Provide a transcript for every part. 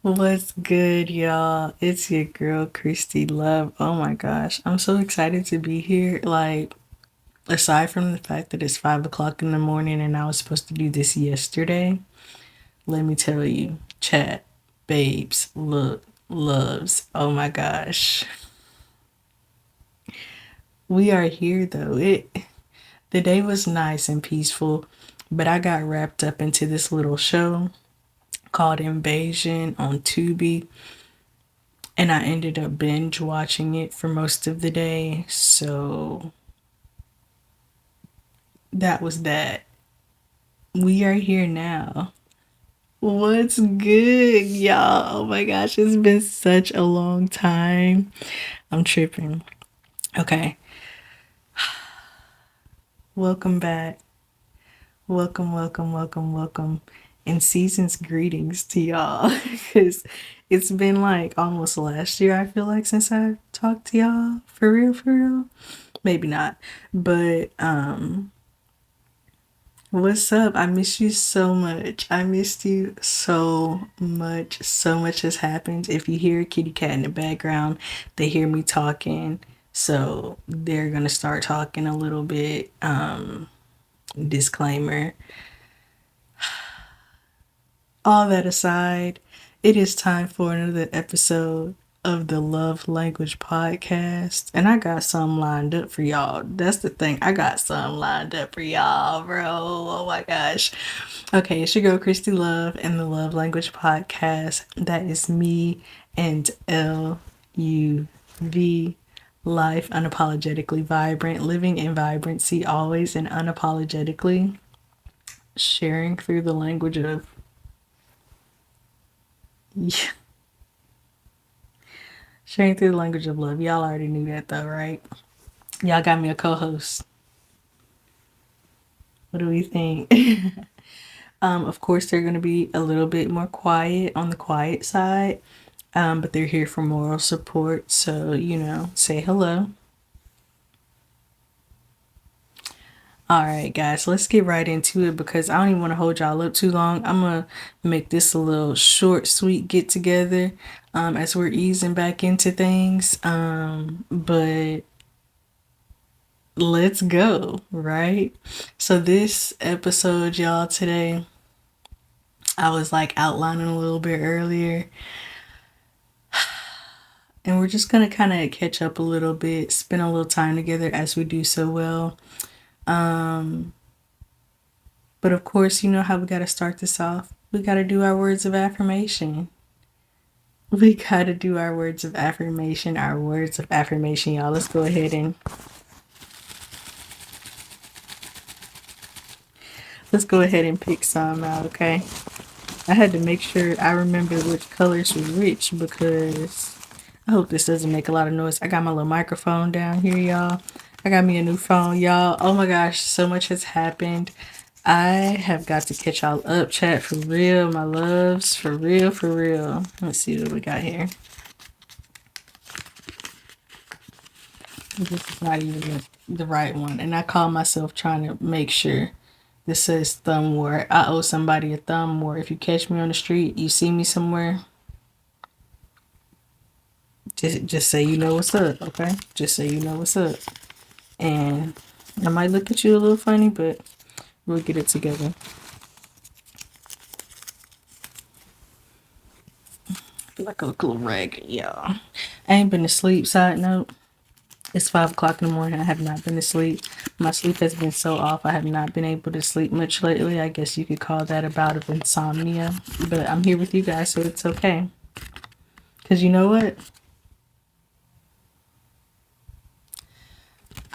What's good, y'all? It's your girl, Christy Love. Oh my gosh, I'm so excited to be here. Aside from the fact that it's 5 o'clock in the morning and I was supposed to do this yesterday, let me tell you, chat, babes, look, loves. Oh my gosh. We are here though. The day was nice and peaceful, but I got wrapped up into this little show called Invasion on Tubi. And I ended up binge watching it for most of the day. So that was that. We are here now. What's good, y'all? Oh my gosh, it's been such a long time. I'm tripping. Okay, welcome back. Welcome, welcome, welcome, welcome. And season's greetings to y'all. Because it's been like almost last year, I feel like, since I talked to y'all. For real, for real. Maybe not. But what's up? I miss you so much. I missed you so much. So much has happened. If you hear a kitty cat in the background, they hear me talking. So they're going to start talking a little bit. Disclaimer. All that aside, it is time for another episode of the Love Language Podcast. And I got some lined up for y'all. That's the thing. I got some lined up for y'all, bro. Oh my gosh. Okay, it's your girl Christy Love and the Love Language Podcast. That is me and LUV. Life unapologetically vibrant, living in vibrancy always and unapologetically, sharing through the language of sharing through the language of love. Y'all already knew that though, right? Y'all got me a co-host. What do we think? Of course, they're gonna be a little bit more quiet on the quiet side, but they're here for moral support. So say hello. All right, guys, let's get right into it because I don't even want to hold y'all up too long. I'm gonna make this a little short, sweet get together as we're easing back into things. But let's go, right? So this episode, y'all, today, I was like outlining a little bit earlier, and we're just gonna kind of catch up a little bit, spend a little time together as we do so well. But of course, you know how we gotta start this off. We gotta do our words of affirmation. We gotta do our words of affirmation, y'all. Let's go ahead and pick some out, okay? I had to make sure I remember which colors were which because I hope this doesn't make a lot of noise. I got my little microphone down here, y'all. I got me a new phone, y'all. Oh my gosh, so much has happened. I have got to catch y'all up, chat, for real, my loves, for real, for real. Let's see what we got here. This is not even the right one, and I call myself trying to make sure. This says thumb war. I owe somebody a thumb war. If you catch me on the street, you see me somewhere, just say you know what's up, okay? Just say you know what's up. And I might look at you a little funny, but we'll get it together. I feel like I look a little ragged, y'all. I ain't been to sleep, side note. It's 5 o'clock in the morning. I have not been to sleep. My sleep has been so off. I have not been able to sleep much lately. I guess you could call that a bout of insomnia. But I'm here with you guys, so it's okay. Because you know what?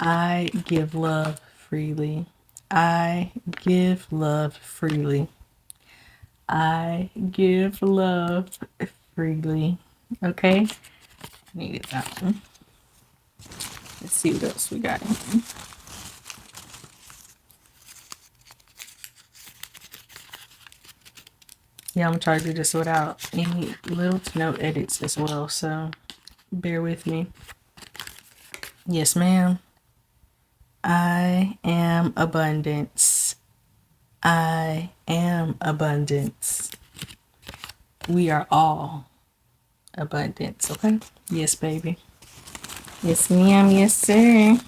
I give love freely. I give love freely. I give love freely. Okay? Needed that one. Let's see what else we got in here. Yeah, I'm gonna try to do this without any little to no edits as well, so bear with me. Yes, ma'am. I am abundance. I am abundance. We are all abundance, okay? Yes, baby. Yes, ma'am. Yes, sir.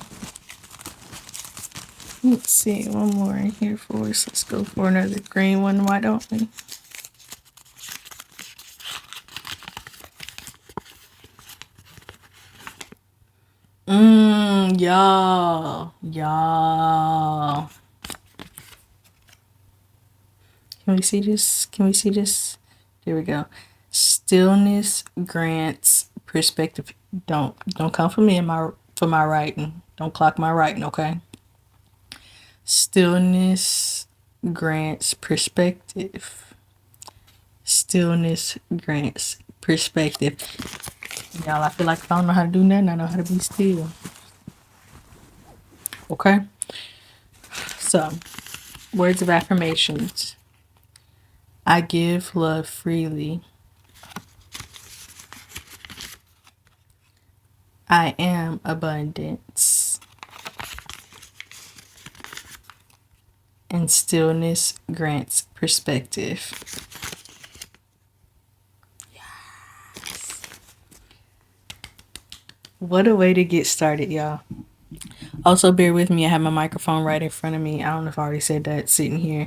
Let's see, one more in here for us. Let's go for another green one. Why don't we? Y'all. Can we see this? Can we see this? There we go. Stillness grants perspective. Don't come for me in my for my writing. Don't clock my writing, okay? Stillness grants perspective. Stillness grants perspective. Y'all, I feel like if I don't know how to do nothing, I know how to be still. Okay? So, words of affirmations. I give love freely. I am abundance. And stillness grants perspective. Yes. What a way to get started, y'all. Also, bear with me. I have my microphone right in front of me. I don't know if I already said that sitting here.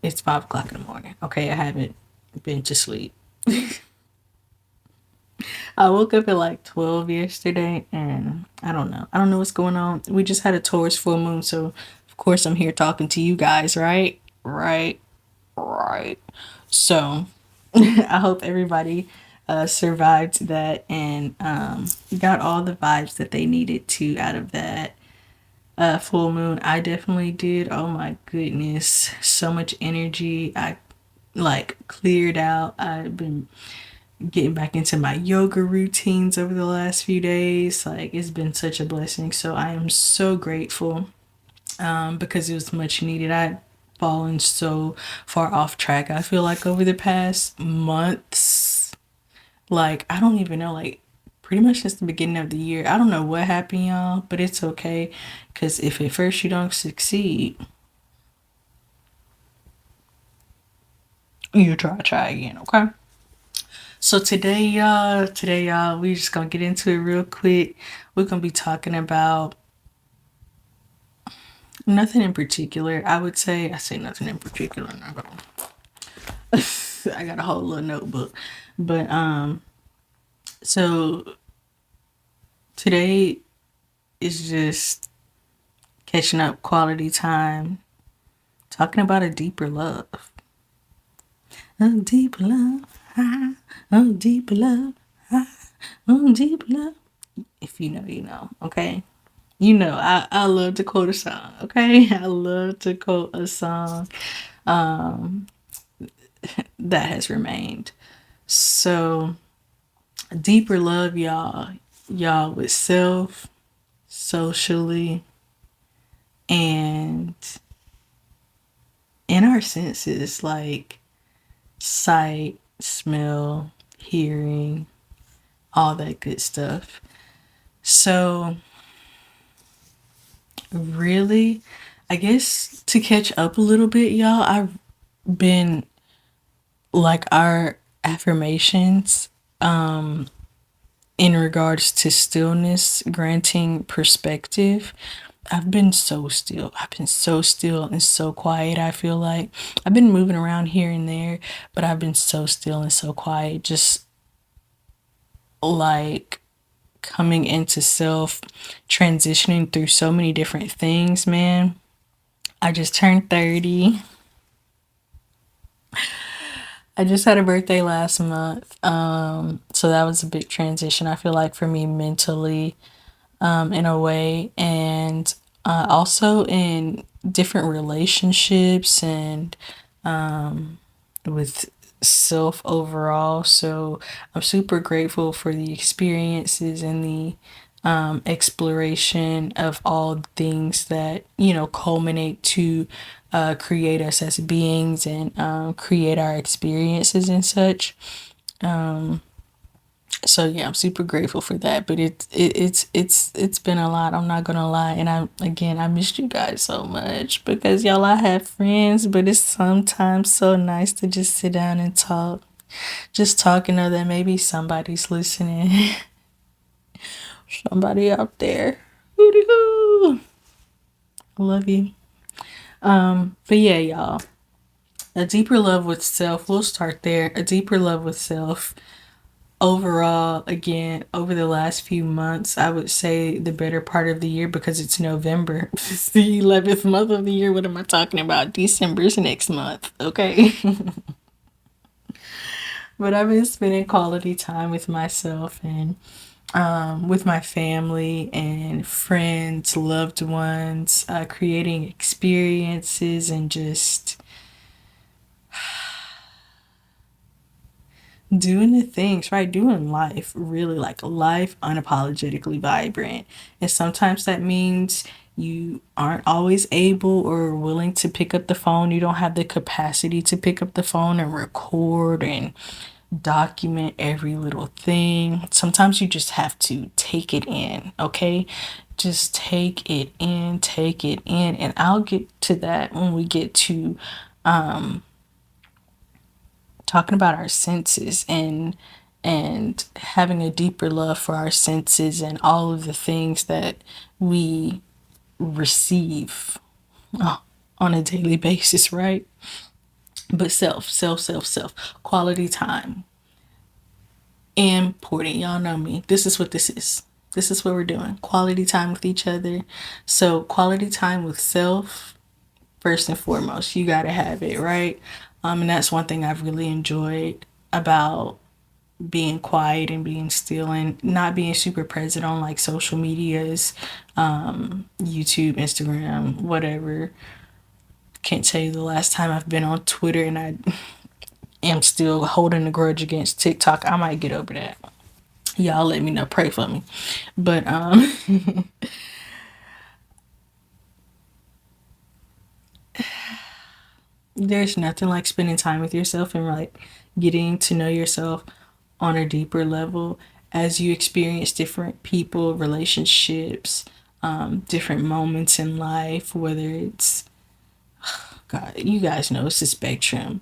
It's 5 o'clock in the morning. Okay, I haven't been to sleep. I woke up at like 12 yesterday and I don't know. I don't know what's going on. We just had a Taurus full moon, so of course I'm here talking to you guys, right? Right. So I hope everybody survived that and got all the vibes that they needed to out of that full moon. I definitely did. Oh my goodness. So much energy. I like cleared out. I've been getting back into my yoga routines over the last few days. Like it's been such a blessing. So I am so grateful because it was much needed. I'd fallen so far off track. I feel like over the past months, like I don't even know, like pretty much since the beginning of the year. I don't know what happened, y'all, but it's okay. Because if at first you don't succeed, you try again, okay? So today y'all, we just gonna get into it real quick. We're gonna be talking about nothing in particular. I say nothing in particular. I'm not gonna. I got a whole little notebook, but so today is just catching up, quality time, talking about a deeper love, a deeper love, a deeper love, a deeper love. If you know, you know. Okay. You know, I love to quote a song, okay? I love to quote a song that has remained. So, deeper love, y'all with self, socially, and in our senses like sight, smell, hearing, all that good stuff. So, really, I guess to catch up a little bit, y'all, I've been like our affirmations in regards to stillness granting perspective. I've been so still. I've been so still and so quiet. I feel like I've been moving around here and there, but I've been so still and so quiet, just like coming into self, transitioning through so many different things, man. I just turned 30. I just had a birthday last month. So that was a big transition, I feel like, for me mentally, in a way, and also in different relationships and with self overall. So I'm super grateful for the experiences and the exploration of all things that, you know, culminate to create us as beings and create our experiences and such. So yeah, I'm super grateful for that. But it's been a lot. I'm not gonna lie, and I missed you guys so much because y'all, I have friends, but it's sometimes so nice to just sit down and talk. Just talking of that, maybe somebody's listening. Somebody out there. Hoo-dee-hoo. Love you. But yeah, y'all. A deeper love with self. We'll start there. A deeper love with self. Overall, again, over the last few months, I would say the better part of the year because it's November. It's the 11th month of the year. What am I talking about? December's next month. Okay. But I've been spending quality time with myself and with my family and friends, loved ones, creating experiences and just doing the things, right? Doing life, really like life unapologetically vibrant. And sometimes that means you aren't always able or willing to pick up the phone. You don't have the capacity to pick up the phone and record and document every little thing. Sometimes you just have to take it in, okay? Just take it in, take it in. And I'll get to that when we get to talking about our senses and having a deeper love for our senses and all of the things that we receive on a daily basis, right? But self, quality time. Important. Y'all know me. This is what this is. This is what we're doing. Quality time with each other. So, quality time with self, first and foremost. You got to have it, right? And that's one thing I've really enjoyed about being quiet and being still and not being super present on like social medias, YouTube, Instagram, whatever. Can't tell you the last time I've been on Twitter and I am still holding a grudge against TikTok. I might get over that. Y'all let me know. Pray for me. But there's nothing like spending time with yourself and like getting to know yourself on a deeper level as you experience different people, relationships, different moments in life, whether it's, God, you guys know it's a spectrum.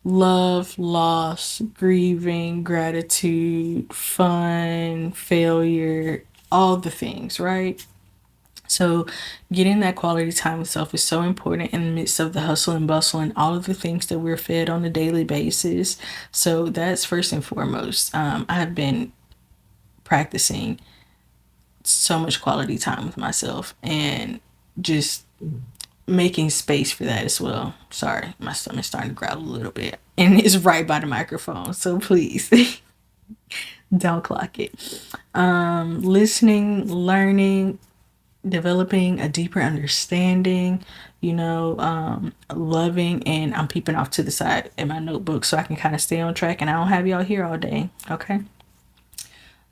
Love, loss, grieving, gratitude, fun, failure, all the things, right? So, getting that quality time with self is so important in the midst of the hustle and bustle and all of the things that we're fed on a daily basis. So, that's first and foremost. I've been practicing so much quality time with myself and just making space for that as well. Sorry, my stomach's starting to growl a little bit. And it's right by the microphone. So, please don't clock it. Listening, learning, developing a deeper understanding, loving, and I'm peeping off to the side in my notebook so I can kind of stay on track and I don't have y'all here all day, okay?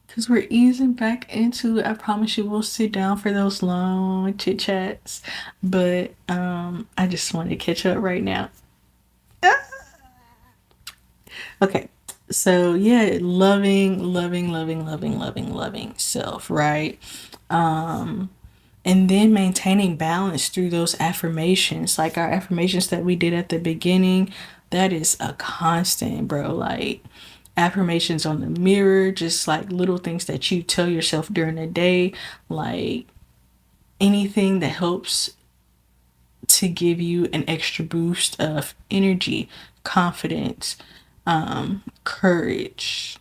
Because we're easing back into it. I promise you we'll sit down for those long chit chats, but I just want to catch up right now. Okay, so yeah, loving self, right? And then maintaining balance through those affirmations, like our affirmations that we did at the beginning. That is a constant, bro. Like affirmations on the mirror, just like little things that you tell yourself during the day, like anything that helps to give you an extra boost of energy, confidence, courage,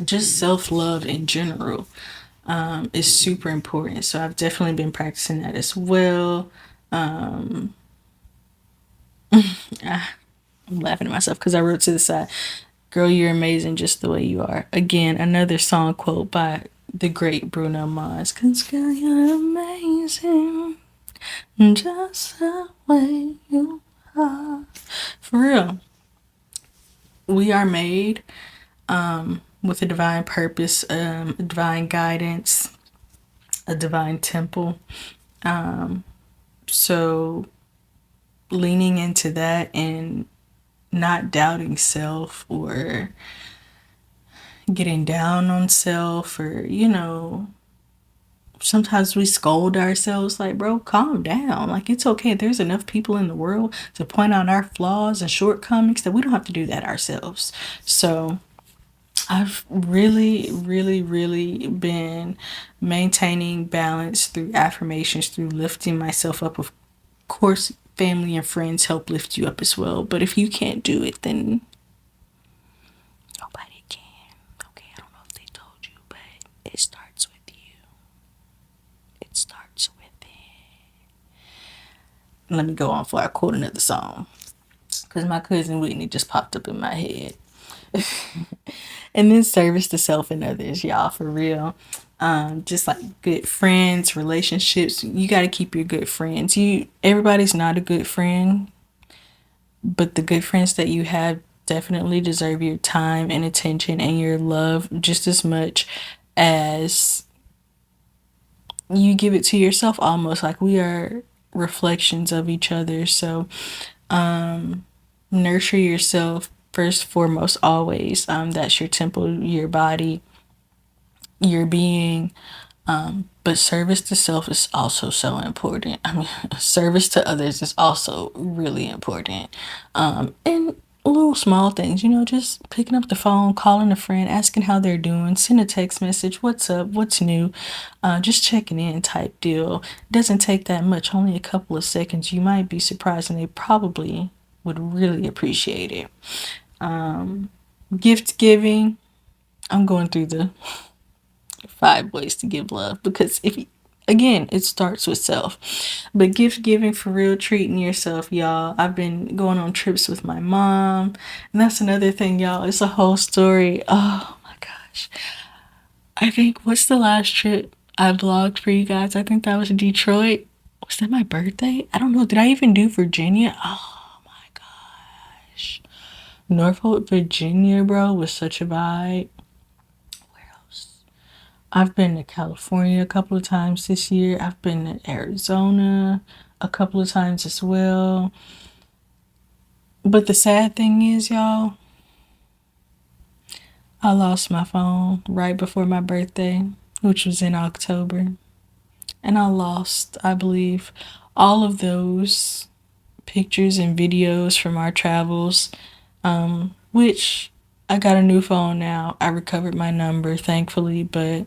just self-love in general, is super important. So I've definitely been practicing that as well. I'm laughing at myself because I wrote to the side, girl, you're amazing just the way you are. Again, another song quote by the great Bruno Mars. Cause girl, you're amazing just the way you are. For real. We are made with a divine purpose, a divine guidance, a divine temple. So leaning into that and not doubting self or getting down on self or, sometimes we scold ourselves like, bro, calm down. Like, it's okay. There's enough people in the world to point out our flaws and shortcomings that we don't have to do that ourselves. So I've really been maintaining balance through affirmations, through lifting myself up. Of course, family and friends help lift you up as well. But if you can't do it, then nobody can. Okay, I don't know if they told you, but it starts with you. It starts within. Let me go on before I quote another song. Because my cousin Whitney just popped up in my head. And then service to self and others, y'all, for real. Just like good friends, relationships, you got to keep your good friends. Everybody's not a good friend, but the good friends that you have definitely deserve your time and attention and your love just as much as you give it to yourself. Almost like we are reflections of each other. So nurture yourself first, foremost, always. That's your temple, your body, your being. But service to self is also so important. I mean, service to others is also really important. And little small things, just picking up the phone, calling a friend, asking how they're doing, send a text message, what's up, what's new, just checking in type deal. Doesn't take that much, only a couple of seconds. You might be surprised, and they probably would really appreciate it. Gift giving. I'm going through the 5 ways to give love because again, it starts with self. But gift giving, for real, treating yourself, y'all. I've been going on trips with my mom, and that's another thing, y'all. It's a whole story. Oh my gosh. I think, what's the last trip I vlogged for you guys? I think that was Detroit. Was that my birthday? I don't know. Did I even do Virginia? Oh my gosh. Norfolk, Virginia, bro, was such a vibe. I've been to California a couple of times this year. I've been to Arizona a couple of times as well. But the sad thing is, y'all, I lost my phone right before my birthday, which was in October. And I lost, I believe, all of those pictures and videos from our travels, which I got a new phone now. I recovered my number, thankfully, but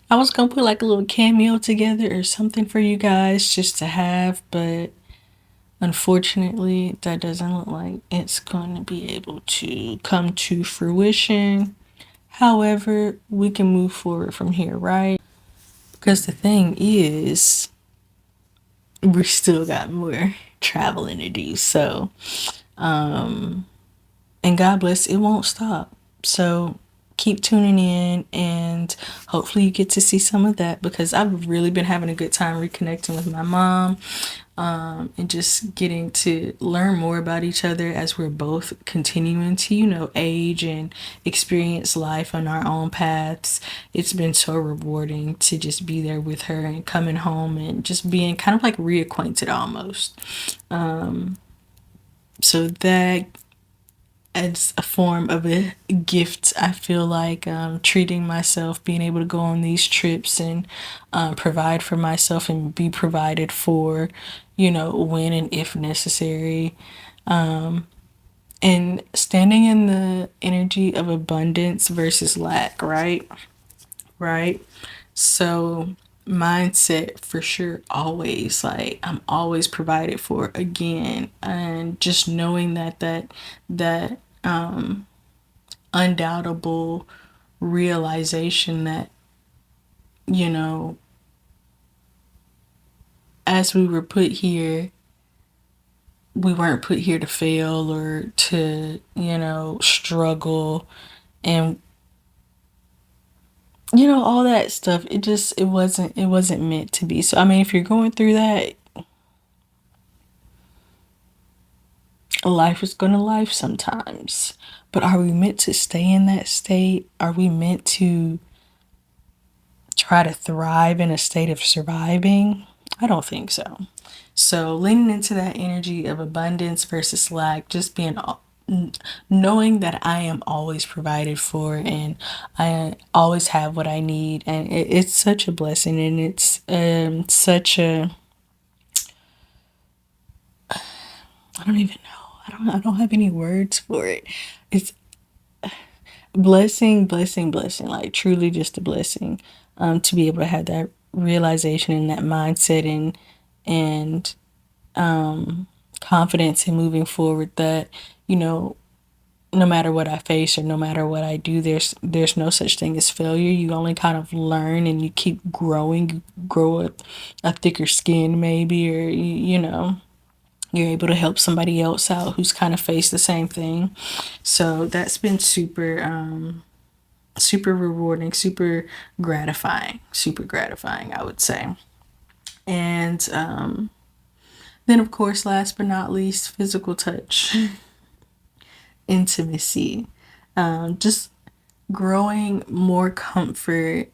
I was gonna put like a little cameo together or something for you guys just to have, but unfortunately, that doesn't look like it's going to be able to come to fruition. However, we can move forward from here, right? Because the thing is, we still got more traveling to do. So, and God bless, it won't stop. So keep tuning in, and hopefully you get to see some of that, because I've really been having a good time reconnecting with my mom, and just getting to learn more about each other as we're both continuing to, age and experience life on our own paths. It's been so rewarding to just be there with her and coming home and just being kind of like reacquainted almost. So that as a form of a gift, I feel like, treating myself, being able to go on these trips and provide for myself and be provided for, when and if necessary. And standing in the energy of abundance versus lack, right? Right. So mindset, for sure, always, like, I'm always provided for again, and just knowing that undoubtable realization that, you know, as we were put here, we weren't put here to fail or to, struggle, and all that stuff. It wasn't meant to be. So I mean, if you're going through that, life is gonna life sometimes. But are we meant to stay in that state? Are we meant to try to thrive in a state of surviving? I don't think so. So leaning into that energy of abundance versus lack, just being knowing that I am always provided for and I always have what I need, and it's such a blessing, and it's such a, I don't even know. I don't have any words for it. It's blessing, blessing, blessing. Like truly, just a blessing. To be able to have that realization and that mindset and confidence in moving forward. That you know, no matter what I face or no matter what I do, there's no such thing as failure. You only kind of learn and you keep growing. You grow a thicker skin, maybe, or you know you're able to help somebody else out who's kind of faced the same thing. So that's been super rewarding, super gratifying, I would say. And then, of course, last but not least, physical touch, intimacy, just growing more comfort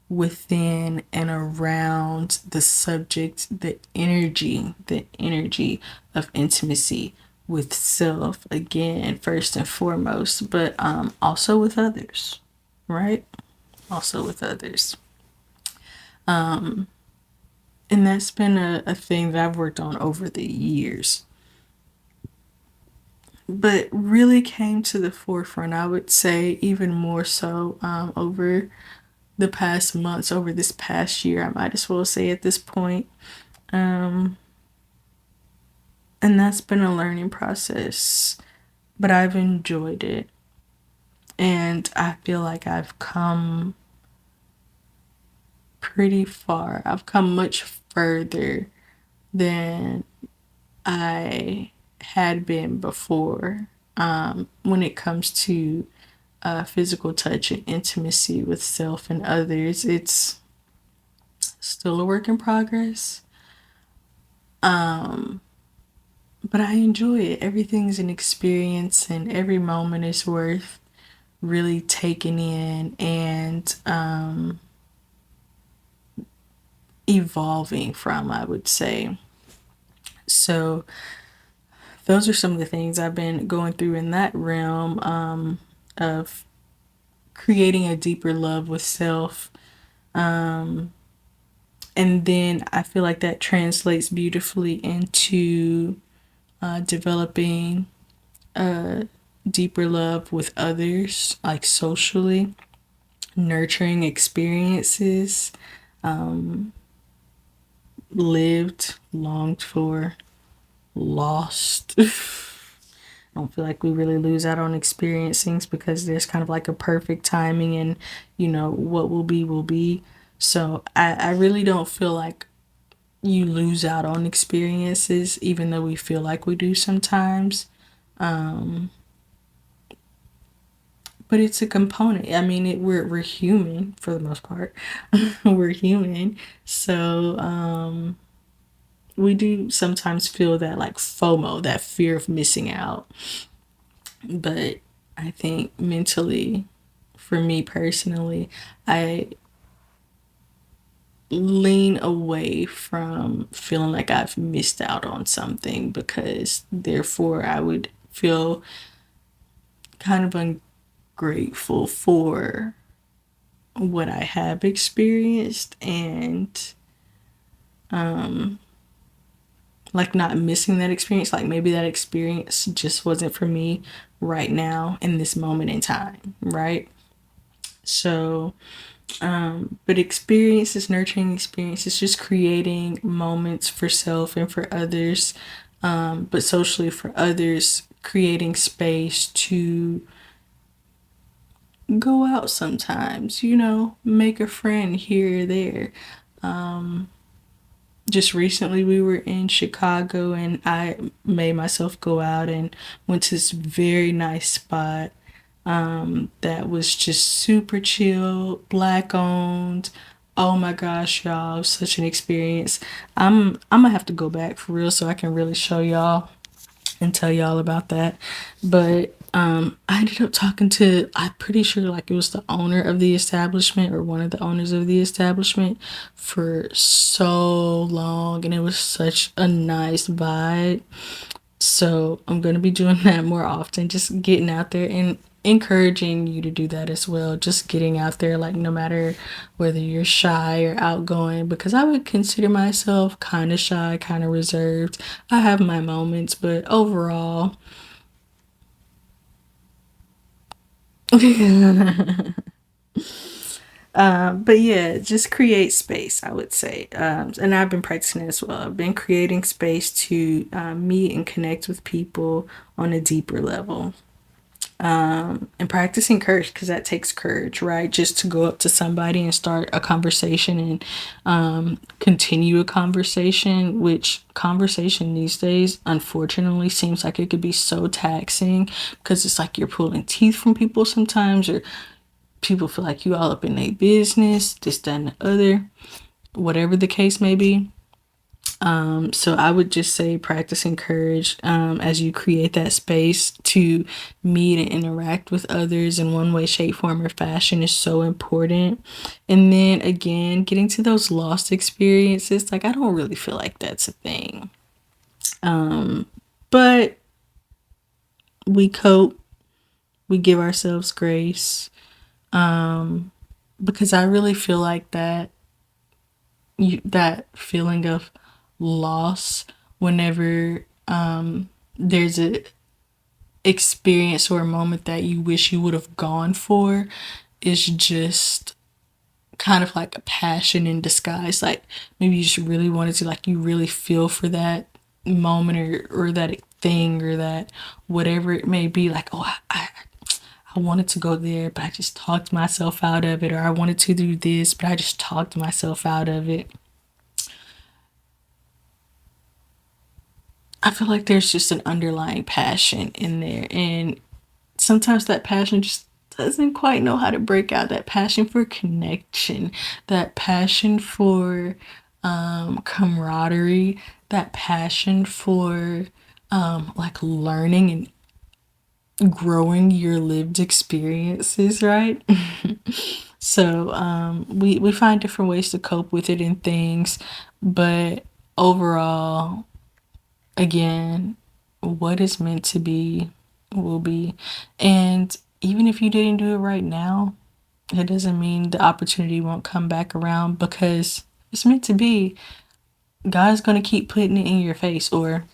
within and around the subject, the energy of intimacy with self, again, first and foremost, but also with others, right? Also with others. And that's been a thing that I've worked on over the years, but really came to the forefront, I would say, even more so over the past months, over this past year, I might as well say at this point. Um, and that's been a learning process, but I've enjoyed it. And I feel like I've come pretty far. I've come much further than I had been before when it comes to physical touch and intimacy with self and others. It's still a work in progress, but I enjoy it. Everything's an experience, and every moment is worth really taking in and evolving from, I would say. So, those are some of the things I've been going through in that realm of creating a deeper love with self. And then I feel like that translates beautifully into developing a deeper love with others, like socially, nurturing experiences, lived, longed for, lost. I don't feel like we really lose out on experiencing because there's kind of like a perfect timing, and what will be will be. So I really don't feel like you lose out on experiences, even though we feel like we do sometimes. But it's a component. I mean, we're human for the most part. We're human, so we do sometimes feel that like FOMO, that fear of missing out. But I think mentally, for me personally, I lean away from feeling like I've missed out on something, because therefore I would feel kind of ungrateful for what I have experienced, and like not missing that experience. Like maybe that experience just wasn't for me right now in this moment in time, right? So, but experiences, nurturing experiences, just creating moments for self and for others, but socially for others, creating space to go out sometimes, make a friend here or there. Just recently we were in Chicago, and I made myself go out and went to this very nice spot that was just super chill, black owned. Oh my gosh, y'all, it was such an experience. I'm gonna have to go back for real so I can really show y'all and tell y'all about that. But I ended up talking to, I'm pretty sure like it was the owner of the establishment or one of the owners of the establishment for so long, and it was such a nice vibe. So I'm going to be doing that more often, just getting out there and encouraging you to do that as well. Just getting out there, like no matter whether you're shy or outgoing, because I would consider myself kind of shy, kind of reserved. I have my moments, but overall, but yeah, just create space, I would say. And I've been practicing it as well. I've been creating space to meet and connect with people on a deeper level. And practicing courage, because that takes courage, right? Just to go up to somebody and start a conversation and continue a conversation, which conversation these days unfortunately seems like it could be so taxing, because it's like you're pulling teeth from people sometimes, or people feel like you all up in their business, this, that, and the other, whatever the case may be. So I would just say practicing courage as you create that space to meet and interact with others in one way, shape, form, or fashion is so important. And then again, getting to those lost experiences, like I don't really feel like that's a thing. But we cope, we give ourselves grace. Because I really feel like that feeling of loss whenever there's a experience or a moment that you wish you would have gone for is just kind of like a passion in disguise. Like maybe you just really wanted to, like you really feel for that moment, or that thing, or that whatever it may be, like, oh, I wanted to go there, but I just talked myself out of it, or I wanted to do this, but I just talked myself out of it. I feel like there's just an underlying passion in there. And sometimes that passion just doesn't quite know how to break out. That passion for connection, that passion for camaraderie, that passion for like learning and growing your lived experiences, right? So we find different ways to cope with it and things, but overall, again, what is meant to be will be. And even if you didn't do it right now, it doesn't mean the opportunity won't come back around, because it's meant to be. God's going to keep putting it in your face, or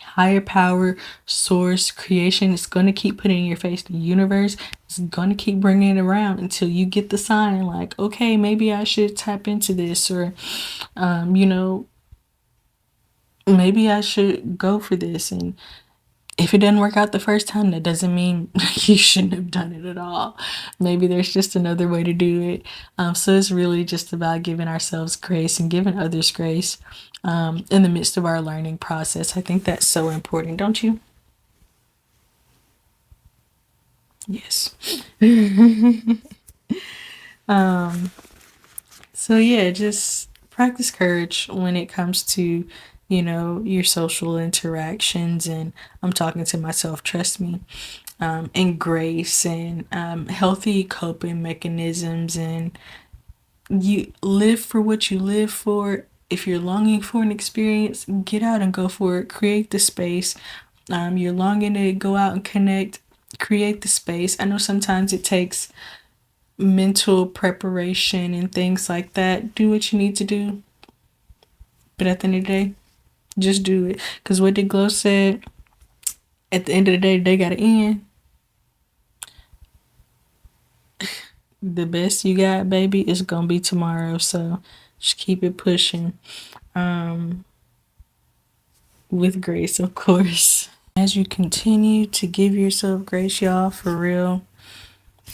higher power, source, creation is going to keep putting it in your face. The universe is going to keep bringing it around until you get the sign, like, okay, maybe I should tap into this, or, you know, maybe I should go for this. And if it doesn't work out the first time, that doesn't mean you shouldn't have done it at all. Maybe there's just another way to do it. So it's really just about giving ourselves grace and giving others grace in the midst of our learning process. I think that's so important, don't you? Yes. So yeah, just practice courage when it comes to, your social interactions. And I'm talking to myself, trust me. And grace, and healthy coping mechanisms, and you live for what you live for. If you're longing for an experience, get out and go for it. Create the space. You're longing to go out and connect. Create the space. I know sometimes it takes mental preparation and things like that. Do what you need to do, but at the end of the day, just do it. Because what did Glow said? At the end of the day, they gotta end. The best you got, baby, is gonna be tomorrow. So just keep it pushing. With grace, of course. As you continue to give yourself grace, y'all, for real,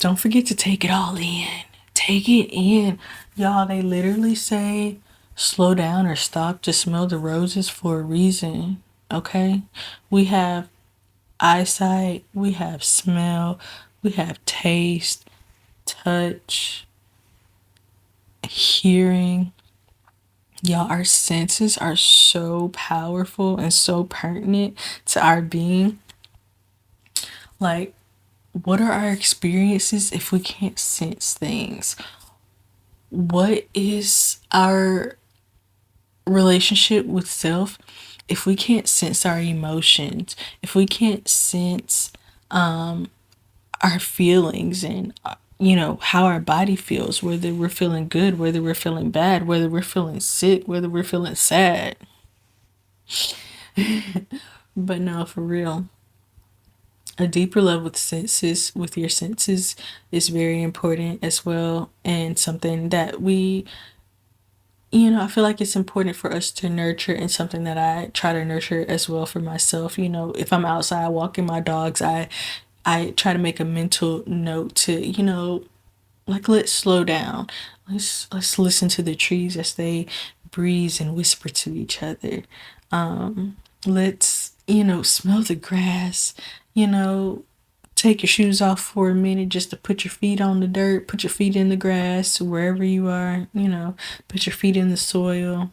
don't forget to take it all in. Take it in. Y'all, they literally say slow down or stop to smell the roses for a reason. Okay? We have eyesight, we have smell, we have taste, touch, hearing. Y'all, our senses are so powerful and so pertinent to our being. Like, what are our experiences if we can't sense things? What is our relationship with self if we can't sense our emotions, if we can't sense our feelings and how our body feels, whether we're feeling good, whether we're feeling bad, whether we're feeling sick, whether we're feeling sad. But no, for real, a deeper love with your senses is very important as well, and something that I feel like it's important for us to nurture, and something that I try to nurture as well for myself. If I'm outside walking my dogs, I try to make a mental note to, like, let's slow down. Let's listen to the trees as they breeze and whisper to each other. Let's, smell the grass, you know, take your shoes off for a minute just to put your feet on the dirt, put your feet in the grass, wherever you are, put your feet in the soil.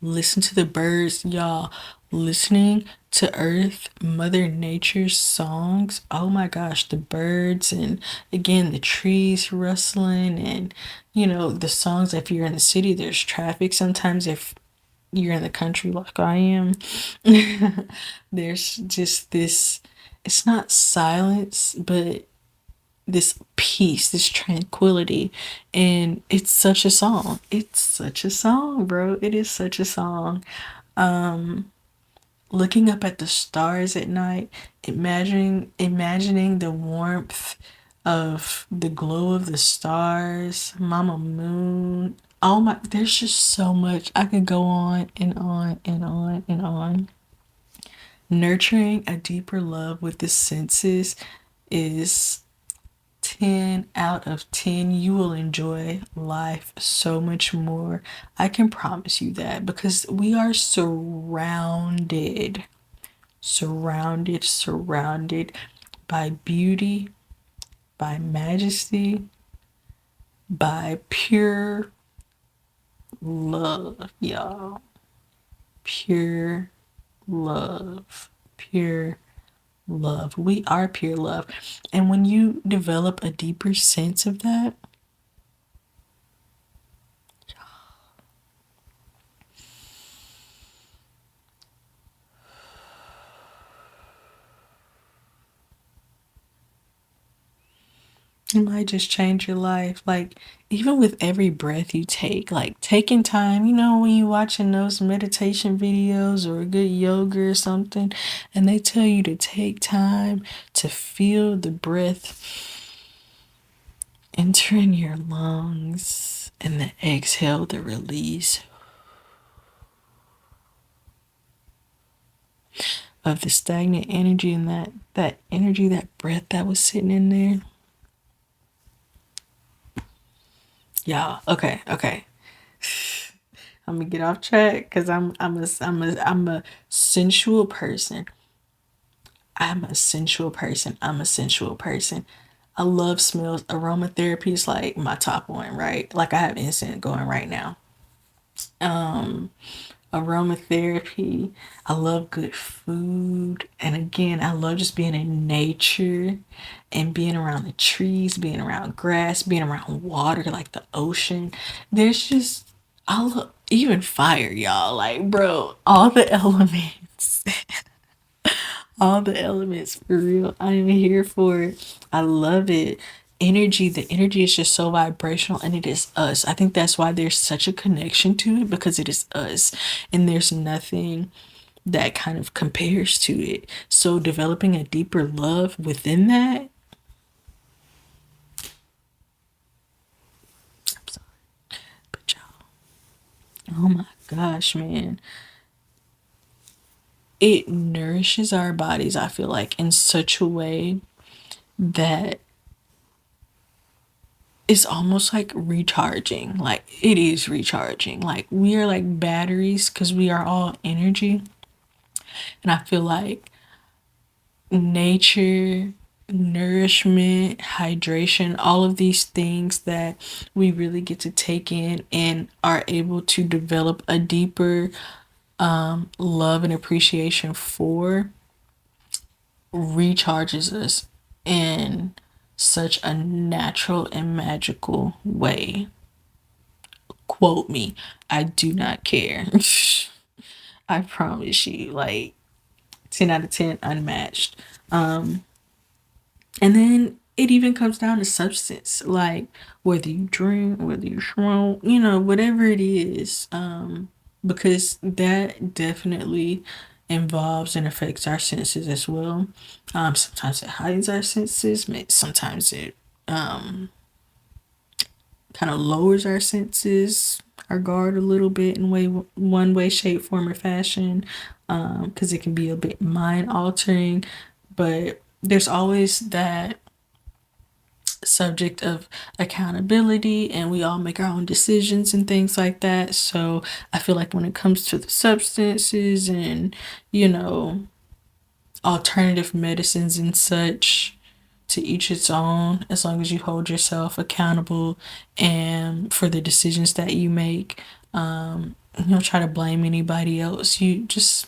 Listen to the birds, y'all. Listening to Earth, Mother Nature's songs. Oh my gosh, the birds, and again, the trees rustling, and the songs. If you're in the city, there's traffic. Sometimes, if you're in the country like I am, there's just this, it's not silence, but this peace, this tranquility. And it's such a song. It's such a song, bro. It is such a song. Looking up at the stars at night, imagining the warmth of the glow of the stars, Mama Moon. Oh my, there's just so much. I could go on and on and on and on. Nurturing a deeper love with the senses is 10 out of 10. You will enjoy life so much more. I can promise you that, because we are surrounded by beauty, by majesty, by pure love, y'all. Pure love. Pure love. We are pure love. And when you develop a deeper sense of that, it might just change your life. Like, even with every breath you take, like taking time, when you watching those meditation videos or a good yoga or something, and they tell you to take time to feel the breath enter in your lungs, and the exhale, the release of the stagnant energy, and that energy, that breath that was sitting in there. Yeah, okay. I'm gonna get off track because I'm a sensual person. I'm a sensual person. I love smells. Aromatherapy is like my top one, right? Like, I have incense going right now. Aromatherapy. I love good food. And again, I love just being in nature and being around the trees, being around grass, being around water, like the ocean. There's just, I love even fire, y'all. Like, bro, all the elements. All the elements, for real. I am here for it. I love it. The energy is just so vibrational, and it is us. I think that's why there's such a connection to it, because it is us, and there's nothing that kind of compares to it. So developing a deeper love within that, I'm sorry, but y'all, oh my gosh, man, it nourishes our bodies, I feel like, in such a way that it's almost like recharging. Like, it is recharging. Like, we are like batteries, because we are all energy. And I feel like nature, nourishment, hydration, all of these things that we really get to take in and are able to develop a deeper love and appreciation for, recharges us in such a natural and magical way. Quote me, I do not care. I promise you, like 10 out of 10 unmatched. And then it even comes down to substance, like whether you drink, whether you smoke, whatever it is, because that definitely involves and affects our senses as well. Sometimes it heightens our senses, sometimes it kind of lowers our senses, our guard a little bit in one way, shape, form, or fashion, because it can be a bit mind altering. But there's always that subject of accountability, and we all make our own decisions and things like that. So I feel like when it comes to the substances and alternative medicines and such, to each its own, as long as you hold yourself accountable and for the decisions that you make. You don't try to blame anybody else. You just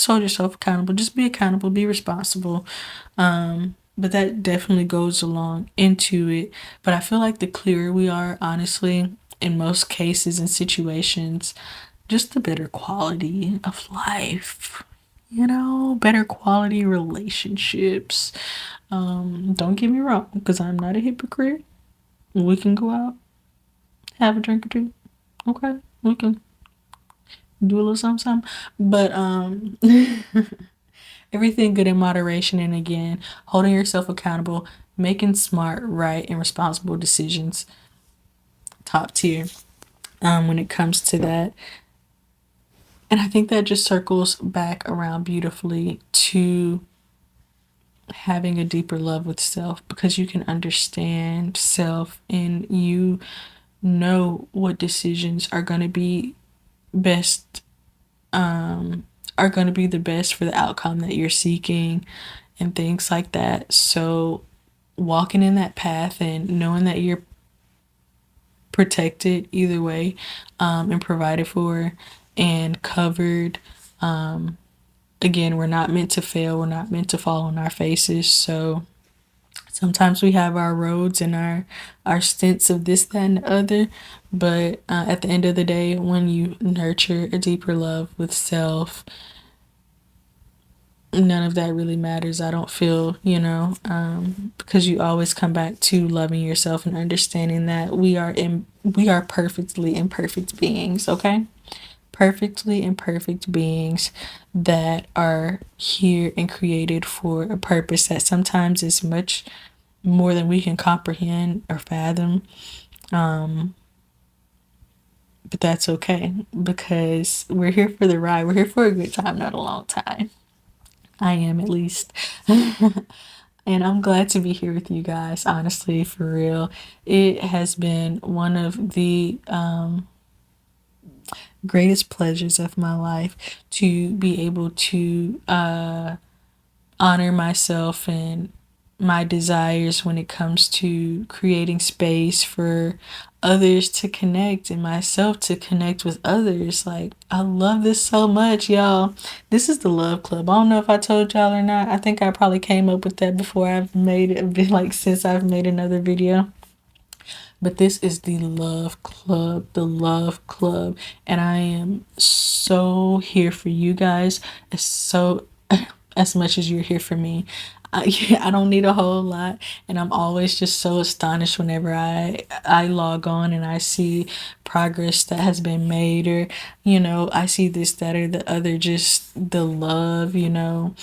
hold yourself accountable. Just be accountable, be responsible. But that definitely goes along into it. But I feel like the clearer we are, honestly, in most cases and situations, just the better quality of life. Better quality relationships. Don't get me wrong, because I'm not a hypocrite. We can go out, have a drink or two. Okay, we can do a little something, something. But everything good in moderation, and again, holding yourself accountable, making smart, right, and responsible decisions. Top tier. When it comes to that. And I think that just circles back around beautifully to having a deeper love with self, because you can understand self and you know what decisions are going to be best, are going to be the best for the outcome that you're seeking and things like that. So walking in that path and knowing that you're protected either way, and provided for and covered. Again, we're not meant to fail, we're not meant to fall on our faces. So sometimes we have our roads and our stints of this, that, and the other. But at the end of the day, when you nurture a deeper love with self, none of that really matters. I don't feel, because you always come back to loving yourself and understanding that we are perfectly imperfect beings. Okay, perfectly imperfect beings that are here and created for a purpose that sometimes is much more than we can comprehend or fathom. But that's okay, because we're here for the ride. We're here for a good time, not a long time. I am, at least. And I'm glad to be here with you guys, honestly, for real. It has been one of the greatest pleasures of my life to be able to honor myself and my desires when it comes to creating space for others to connect and myself to connect with others. Like, I love this so much, y'all. This is the Love Club. I don't know if I told y'all or not. I think I probably came up with that before I've made it, like since I've made another video. But this is the Love Club, the Love Club. And I am so here for you guys. It's so as much as you're here for me. I don't need a whole lot, and I'm always just so astonished whenever I log on and I see progress that has been made, or I see this, that, or the other, just the love, and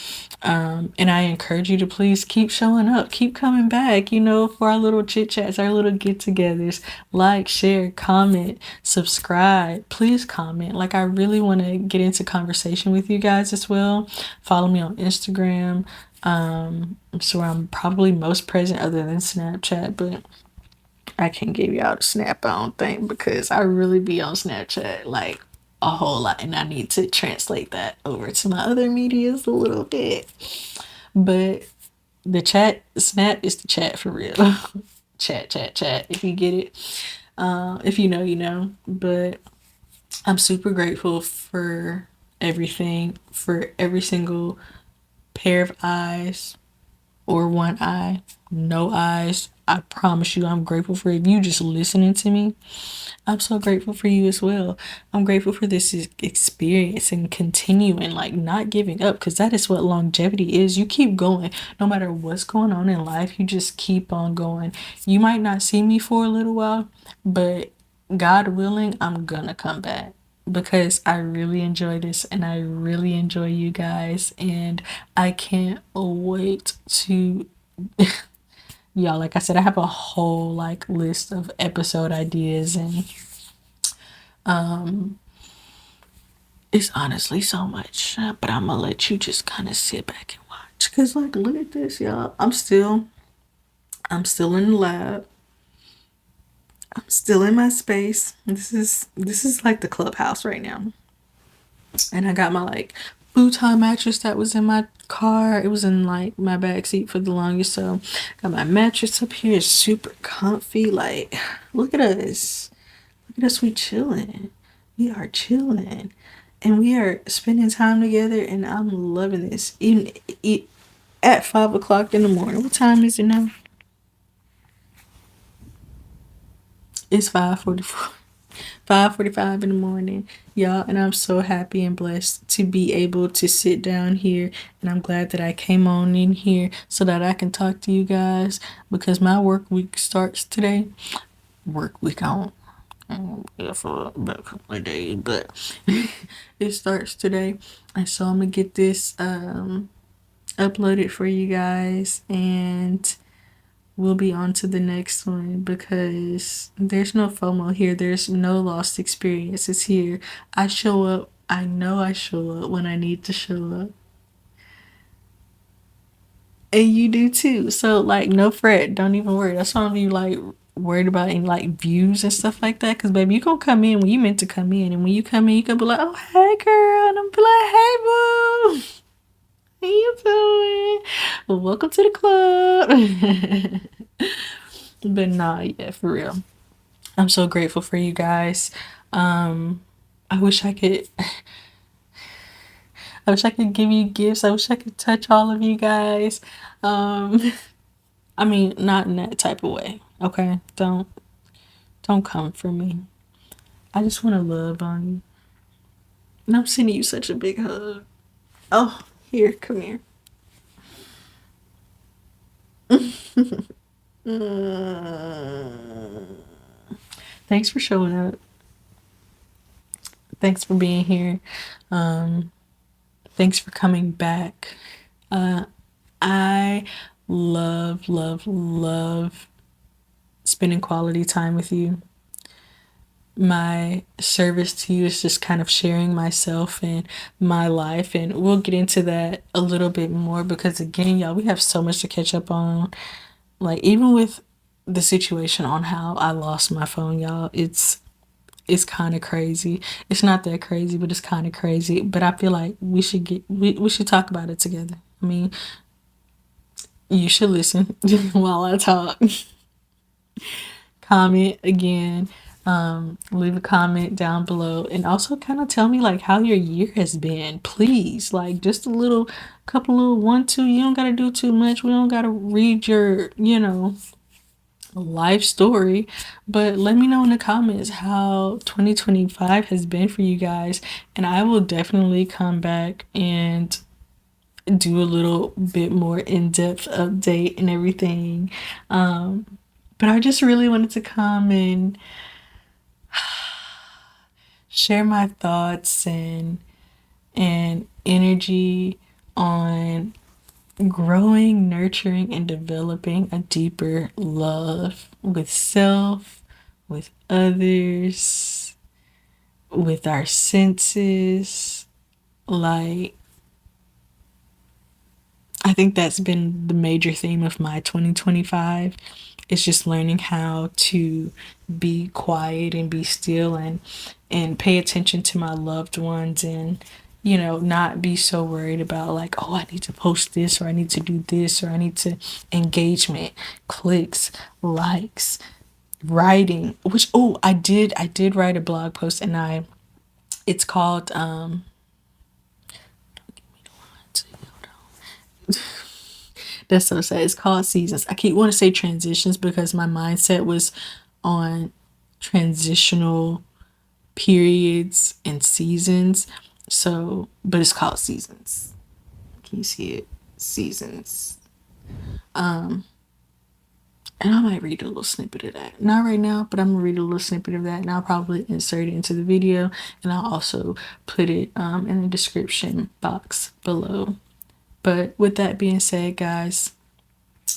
I encourage you to please keep showing up, keep coming back, for our little chit chats, our little get togethers. Like, share, comment, subscribe. Please comment. Like, I really want to get into conversation with you guys as well. Follow me on Instagram. So I'm probably most present other than Snapchat, but I can't give you out a snap, I don't think, because I really be on Snapchat like a whole lot, and I need to translate that over to my other medias a little bit. But the chat, Snap is the chat for real. Chat, chat, chat. If you get it, if you know, you know. But I'm super grateful for everything, for every single pair of eyes, or one eye, no eyes. I promise you, I'm grateful for you just listening to me. I'm so grateful for you as well. I'm grateful for this experience and continuing, like not giving up, because that is what longevity is. You keep going no matter what's going on in life. You just keep on going. You might not see me for a little while, but God willing, I'm gonna come back because I really enjoy this and I really enjoy you guys, and I can't wait to y'all, like I said, I have a whole like list of episode ideas, and it's honestly so much, but I'm gonna let you just kind of sit back and watch. Cause like, look at this, y'all. I'm still in the lab. I'm still in my space. This is like the clubhouse right now. And I got my like futon mattress that was in my car. It was in like my back seat for the longest. So got my mattress up here. It's super comfy. Like, look at us. Look at us. We chilling. We are chilling. And we are spending time together, and I'm loving this. Even at 5 o'clock in the morning. What time is it now? It's 5:44. 5:45 in the morning, y'all, and I'm so happy and blessed to be able to sit down here, and I'm glad that I came on in here so that I can talk to you guys because my work week starts today. Work week on for about a couple of days, but it starts today, and so I'm gonna get this uploaded for you guys, and we'll be on to the next one because there's no FOMO here. There's no lost experiences here. I show up. I know I show up when I need to show up. And you do too. So like no fret. Don't even worry. That's why I'm be like worried about any like views and stuff like that. Cause baby, you gonna come in when you meant to come in. And when you come in, you gonna be like, oh hey girl. And I'm be like, hey boo. How you doing? Well, welcome to the club. But nah, yeah, for real. I'm so grateful for you guys. I wish I could I wish I could give you gifts. I wish I could touch all of you guys. Um I mean, not in that type of way. Okay? Don't come for me. I just want to love on you. And I'm sending you such a big hug. Oh, here, come here. Thanks for showing up. Thanks for being here. Thanks for coming back. I love, love, love spending quality time with you. My service to you is just kind of sharing myself and my life, and we'll get into that a little bit more because, again, y'all, we have so much to catch up on. Like, even with the situation on how I lost my phone, y'all, it's kind of crazy. It's not that crazy, but it's kind of crazy. But I feel like we should talk about it together. I mean, you should listen while I talk. Comment again. Leave a comment down below, and also kind of tell me like how your year has been, please. Like just a little, couple little 1, 2. You don't gotta do too much. We don't gotta read your, life story, but let me know in the comments how 2025 has been for you guys, and I will definitely come back and do a little bit more in-depth update and everything. But I just really wanted to come and share my thoughts and energy on growing, nurturing, and developing a deeper love with self, with others, with our senses. Like, I think that's been the major theme of my 2025. It's just learning how to be quiet and be still and pay attention to my loved ones, and not be so worried about like, oh, I need to post this, or I need to do this, or I need to engagement, clicks, likes, writing, which, oh, I did write a blog post, and it's called That's so sad. It's called seasons. I keep want to say transitions because my mindset was on transitional periods and seasons. So, but it's called seasons. Can you see it? Seasons. And I might read a little snippet of that. Not right now, but I'm gonna read a little snippet of that, and I'll probably insert it into the video, and I'll also put it in the description box below. But with that being said, guys,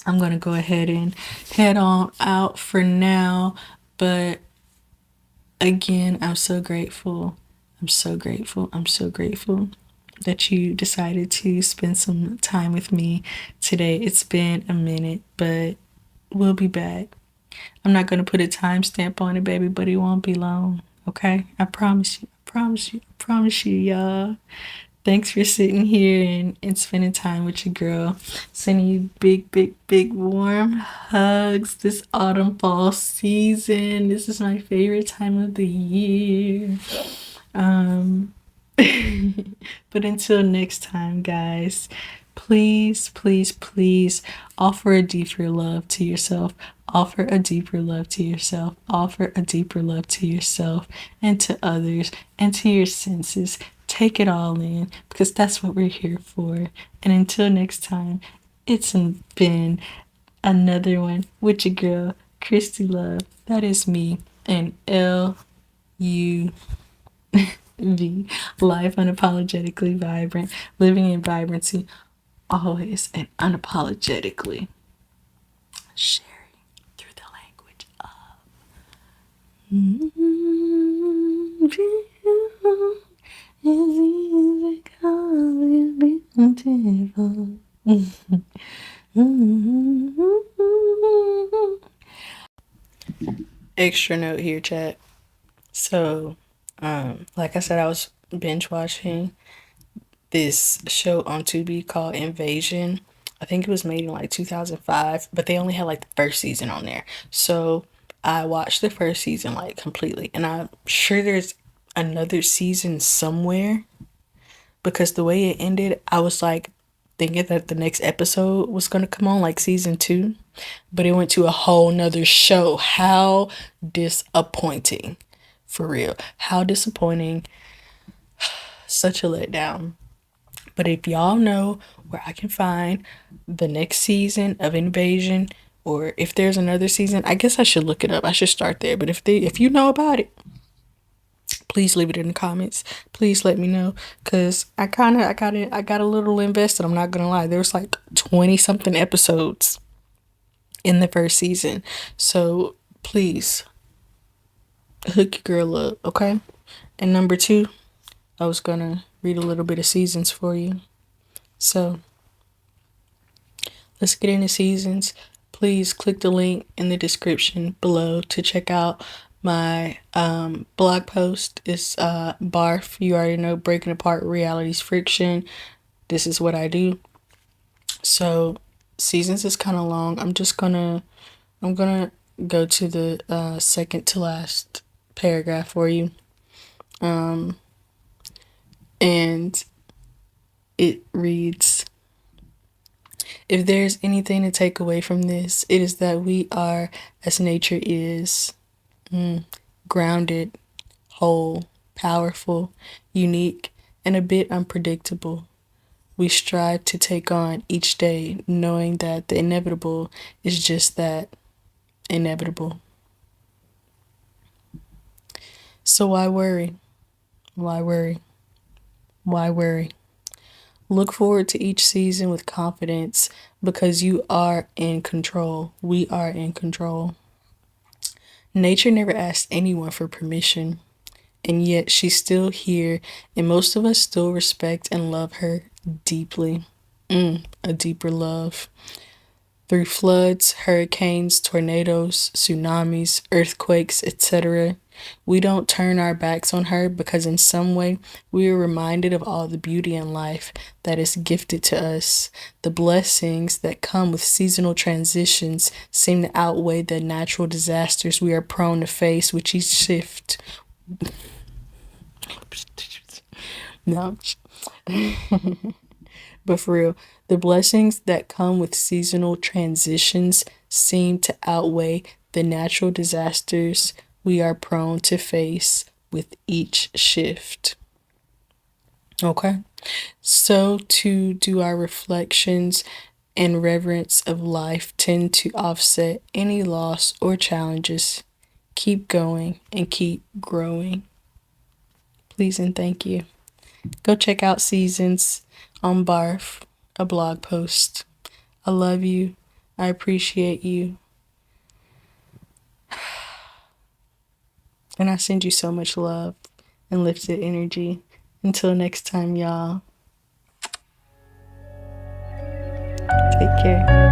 I'm gonna go ahead and head on out for now. But again, I'm so grateful. I'm so grateful. I'm so grateful that you decided to spend some time with me today. It's been a minute, but we'll be back. I'm not gonna put a timestamp on it, baby, but it won't be long. Okay? I promise you. I promise you. I promise you, y'all. Thanks for sitting here and spending time with your girl. Sending you big, big, big warm hugs this autumn fall season. This is my favorite time of the year. Um but until next time, guys, please, please, please offer a deeper love to yourself. Offer a deeper love to yourself. Offer a deeper love to yourself and to others and to your senses. Take it all in because that's what we're here for. And until next time, it's been another one with your girl, Christy Love. That is me and LUV. Life unapologetically vibrant, living in vibrancy, always and unapologetically sharing through the language of extra note here, chat. So, like I said, I was binge watching this show on Tubi called Invasion. I think it was made in like 2005, but they only had like the first season on there. So I watched the first season like completely, and I'm sure there's another season somewhere because the way it ended, I was like thinking that the next episode was gonna come on like season 2, but it went to a whole nother show. How disappointing. For real. How disappointing. Such a letdown. But if y'all know where I can find the next season of Invasion, or if there's another season, I guess I should look it up. I should start there. But if you know about it, please leave it in the comments. Please let me know, cause I got a little invested. I'm not gonna lie. There was like 20 something episodes in the first season, so please hook your girl up, okay? And number 2, I was gonna read a little bit of seasons for you. So let's get into seasons. Please click the link in the description below to check out my blog post. It's BARF. You already know, breaking apart reality's friction. This is what I do. So seasons is kind of long. I'm gonna go to the second to last paragraph for you. And it reads, if there's anything to take away from this, it is that we are as nature is, grounded, whole, powerful, unique, and a bit unpredictable. We strive to take on each day knowing that the inevitable is just that, inevitable. So why worry? Why worry? Why worry? Look forward to each season with confidence because you are in control. We are in control. Nature never asked anyone for permission, and yet she's still here, and most of us still respect and love her deeply. A deeper love. Through floods, hurricanes, tornadoes, tsunamis, earthquakes, etc., we don't turn our backs on her because in some way we are reminded of all the beauty in life that is gifted to us. The blessings that come with seasonal transitions seem to outweigh the natural disasters we are prone to face with each shift. No. But for real, The blessings that come with seasonal transitions seem to outweigh the natural disasters we are prone to face with each shift. Okay, so to do our reflections and reverence of life tend to offset any loss or challenges. Keep going and keep growing. Please and thank you. Go check out Seasons on BARF, a blog post. I love you. I appreciate you. And I send you so much love and lifted energy. Until next time, y'all. Take care.